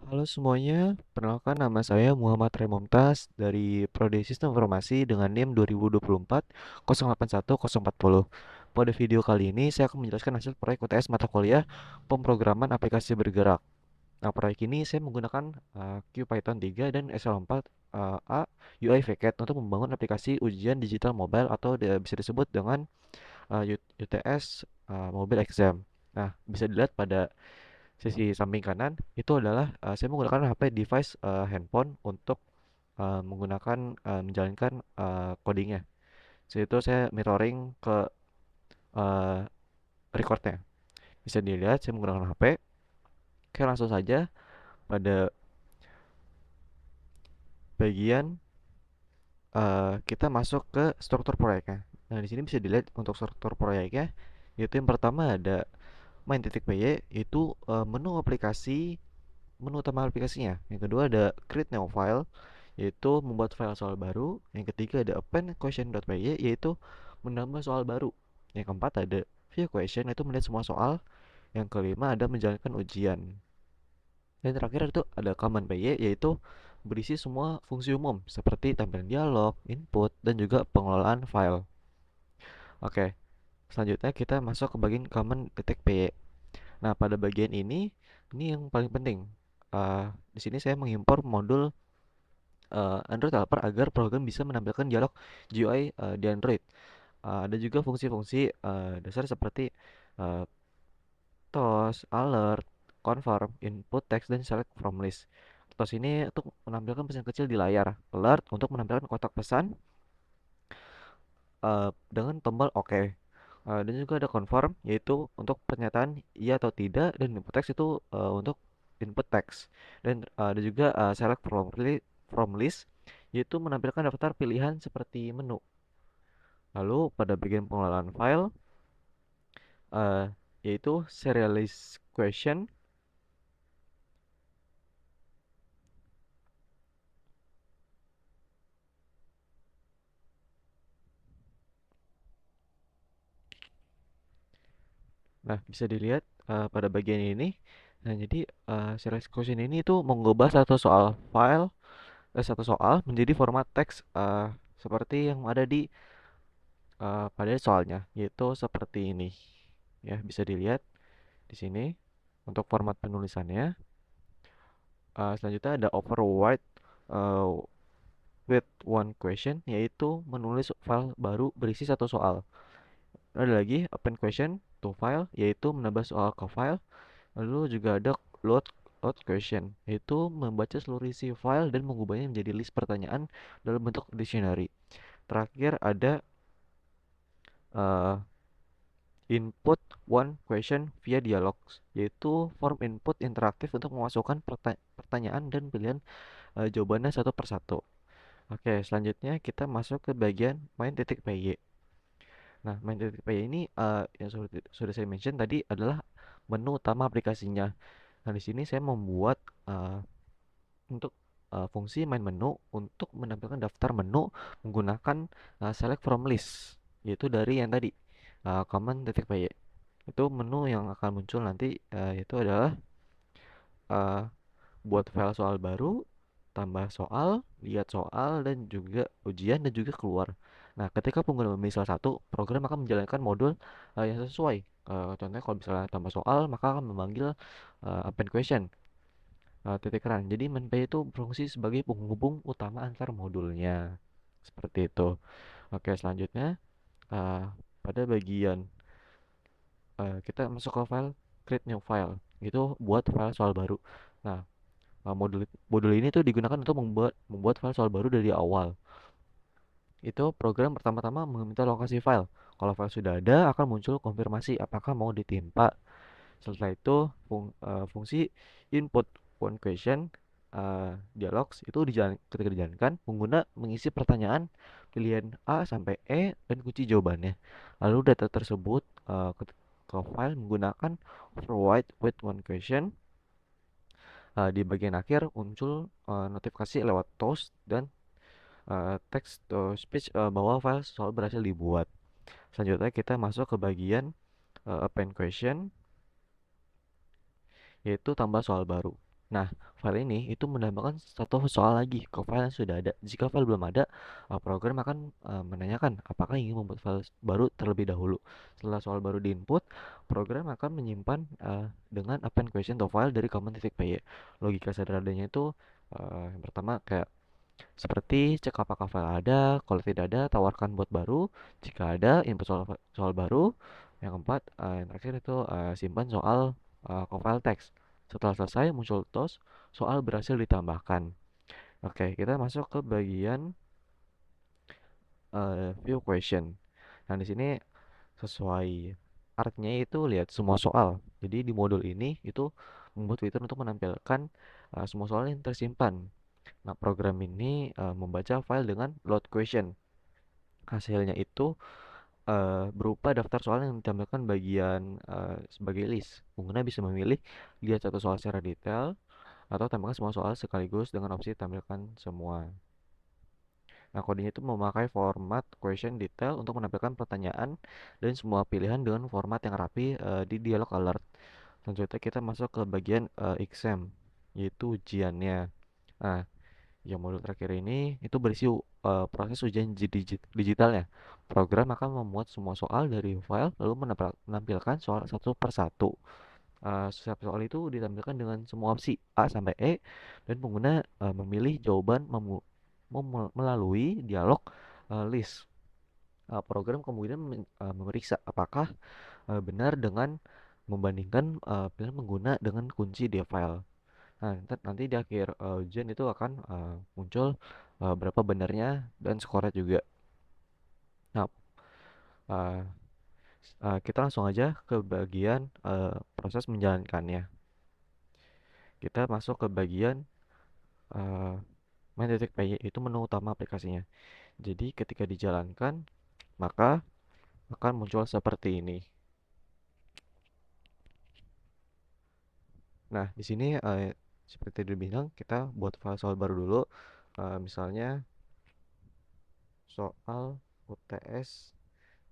Halo semuanya, perkenalkan nama saya Muhammad Remomtaz dari Prodi Sistem Informasi dengan NIM 2024 081040. Pada video kali ini saya akan menjelaskan hasil proyek UTS mata kuliah Pemrograman Aplikasi Bergerak. Nah, proyek ini saya menggunakan QPython 3 dan SL4 A UI VCAD untuk membangun aplikasi ujian digital mobile atau bisa disebut dengan UTS Mobile Exam. Nah, bisa dilihat pada sisi samping kanan itu adalah saya menggunakan HP device handphone untuk menjalankan codingnya. Situ saya mirroring ke uh, recordnya. Bisa dilihat saya menggunakan HP. Oke, langsung saja pada bagian kita masuk ke struktur proyeknya. Nah, di sini bisa dilihat untuk struktur proyeknya, yaitu yang pertama ada main.py, yaitu menu utama aplikasinya. Yang kedua ada create new file, yaitu membuat file soal baru. Yang ketiga ada append question.py, yaitu menambah soal baru. Yang keempat ada view question, yaitu melihat semua soal. Yang kelima ada menjalankan ujian. Dan terakhir itu ada command.py, yaitu berisi semua fungsi umum seperti tampilan dialog, input, dan juga pengelolaan file. Oke, selanjutnya kita masuk ke bagian command.py. Nah, pada bagian ini yang paling penting. Di sini saya mengimpor modul Android Helper agar program bisa menampilkan dialog GUI di Android. Ada juga fungsi-fungsi dasar seperti uh, toast, alert, confirm, input text, dan select from list. Toast ini untuk menampilkan pesan kecil di layar. Alert untuk menampilkan kotak pesan dengan tombol OK. Dan juga ada confirm, yaitu untuk pernyataan iya atau tidak, dan input text itu untuk input text. Dan ada juga select from list, yaitu menampilkan daftar pilihan seperti menu. Lalu pada bagian pengelolaan file, uh, yaitu serialized question. Nah, bisa dilihat pada bagian ini. Nah, jadi serialized question ini tuh mengubah satu soal menjadi format teks seperti yang ada di pada soalnya, yaitu seperti ini. Ya, bisa dilihat di sini untuk format penulisannya. Selanjutnya ada override uh, with one question, yaitu menulis file baru berisi satu soal. Ada lagi append question to file, yaitu menambah soal ke file. Lalu juga ada load load question, yaitu membaca seluruh isi file dan mengubahnya menjadi list pertanyaan dalam bentuk dictionary. Terakhir ada uh, input one question via dialogs, yaitu form input interaktif untuk memasukkan pertanyaan dan pilihan jawabannya satu persatu. Oke, selanjutnya kita masuk ke bagian main.py. Nah, main.py ini yang sudah saya mention tadi adalah menu utama aplikasinya. Nah, di sini saya membuat untuk fungsi main menu untuk menampilkan daftar menu menggunakan select from list, yaitu dari yang tadi command.py. Itu menu yang akan muncul nanti, itu adalah uh, buat file soal baru, tambah soal, lihat soal, dan juga ujian, dan juga keluar. Nah, ketika pengguna memilih salah satu, program akan menjalankan modul yang sesuai. Contohnya kalau misalnya tambah soal, maka akan memanggil append question, titik keran. Jadi MenPay itu berfungsi sebagai penghubung utama antar modulnya. Seperti itu. Oke, selanjutnya uh, pada bagian kita masuk ke file create new file. Itu buat file soal baru. Nah, modul modul ini tuh digunakan untuk membuat file soal baru dari awal. Itu program pertama-tama meminta lokasi file. Kalau file sudah ada, akan muncul konfirmasi apakah mau ditimpa. Setelah itu fungsi input one question dialogs itu ketika dijalankan, pengguna mengisi pertanyaan pilihan A sampai E dan kunci jawabannya. Lalu data tersebut ke file menggunakan override with one question. Di bagian akhir muncul notifikasi lewat toast dan text to speech bahwa file soal berhasil dibuat. Selanjutnya kita masuk ke bagian append question, yaitu tambah soal baru. Nah, file ini itu menambahkan satu soal lagi ke file yang sudah ada. Jika file belum ada, program akan menanyakan apakah ingin membuat file baru terlebih dahulu. Setelah soal baru diinput, program akan menyimpan dengan append question to file dari command.py. Logika sederhananya itu yang pertama kayak seperti cek apakah file ada, kalau tidak ada tawarkan buat baru, jika ada input soal baru. Yang keempat, yang terakhir itu simpan soal ke file teks. Setelah selesai muncul tos soal berhasil ditambahkan. Oke, kita masuk ke bagian view question. Nah, di sini sesuai artnya itu lihat semua soal. Jadi di modul ini itu membuat fitur untuk menampilkan semua soal yang tersimpan. Nah, program ini membaca file dengan load question. Hasilnya itu berupa daftar soal yang ditampilkan bagian sebagai list. Pengguna bisa memilih lihat satu soal secara detail atau tampilkan semua soal sekaligus dengan opsi tampilkan semua. Nah, kodenya itu memakai format question detail untuk menampilkan pertanyaan dan semua pilihan dengan format yang rapi di dialog alert. Selanjutnya kita masuk ke bagian exam, yaitu ujiannya. Nah, yang modul terakhir ini itu berisi proses ujian digitalnya. Program akan memuat semua soal dari file lalu menampilkan soal satu per satu. Setiap soal itu ditampilkan dengan semua opsi A sampai E dan pengguna memilih jawaban melalui dialog list. Program kemudian memeriksa apakah benar dengan membandingkan pilihan pengguna dengan kunci di file. Nah, nanti di akhir ujian itu akan muncul berapa benarnya dan skornya juga. Nah, uh, kita langsung aja ke bagian proses menjalankannya. Kita masuk ke bagian uh, main.py, itu menu utama aplikasinya. Jadi ketika dijalankan, maka akan muncul seperti ini. Nah, di sini seperti dibilang kita buat file soal baru dulu. Misalnya soal UTS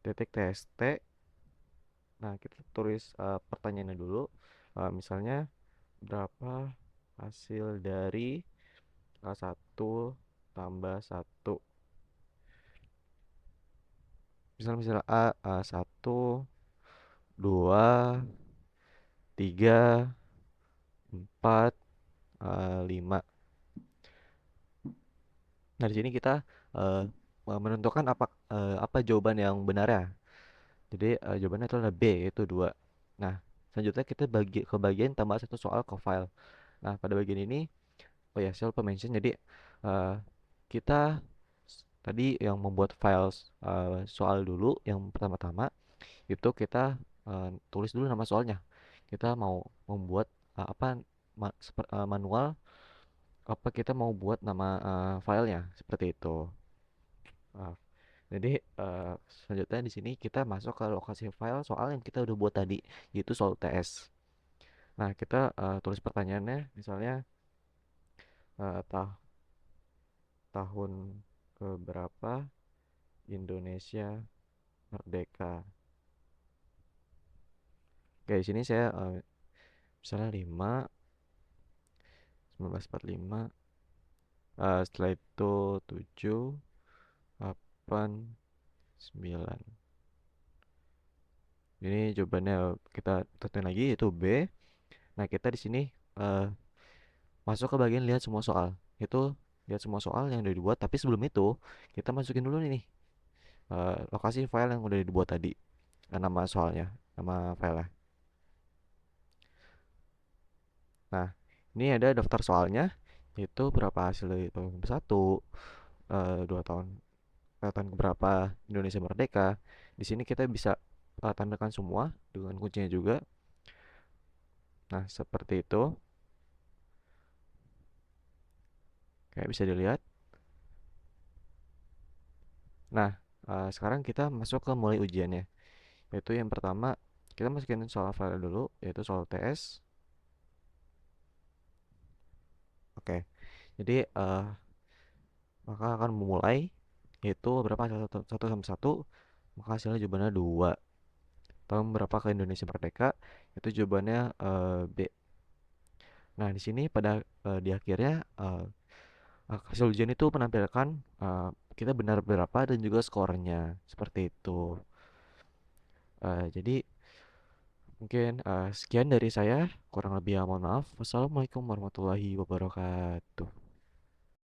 titik tst. Nah, kita tulis pertanyaannya dulu. Misalnya berapa hasil dari satu tambah satu. Misalnya A, 1, 2, 3, 4, 5. Nah, di sini kita uh, menentukan apa jawaban yang benar ya. Jadi jawabannya adalah B, yaitu 2. Nah, selanjutnya kita bagi ke bagian tambah satu soal ke file. Nah, pada bagian ini, oh ya, saya lupa mention. Jadi uh, kita tadi yang membuat file soal dulu, yang pertama-tama itu kita tulis dulu nama soalnya. Kita mau membuat apa manual, apa kita mau buat nama filenya seperti itu. Uh, jadi selanjutnya di sini kita masuk ke lokasi file soal yang kita udah buat tadi, yaitu soal TS. Nah, kita tulis pertanyaannya, misalnya uh, tah tahun keberapa Indonesia merdeka. Oke, di sini saya misalnya 1945. Setelah itu 7, 8, 9. Ini jawabannya kita tentuin lagi, yaitu B. Nah, kita di sini eh, masuk ke bagian lihat semua soal. Itu lihat semua soal yang udah dibuat, tapi sebelum itu kita masukin dulu nih lokasi file yang udah dibuat tadi, nama soalnya, nama filenya. Nah, ini ada daftar soalnya, yaitu berapa hasil dari tahun ke-1, 2 tahun, tahun keberapa Indonesia merdeka. Di sini kita bisa tampilkan semua dengan kuncinya juga. Nah, seperti itu. Kayak bisa dilihat. Nah, sekarang kita masuk ke mulai ujiannya. Yaitu yang pertama, kita masukin soal file dulu, yaitu soal TS. Oke, jadi maka akan memulai, yaitu berapa satu sampai satu, maka hasilnya jawabannya 2. Tahun berapa ke Indonesia merdeka, itu jawabannya B. Nah, di sini di akhirnya hasil ujian itu menampilkan eh, kita benar berapa dan juga skornya seperti itu. Jadi mungkin sekian dari saya, kurang lebih ya mohon maaf. Wassalamualaikum warahmatullahi wabarakatuh.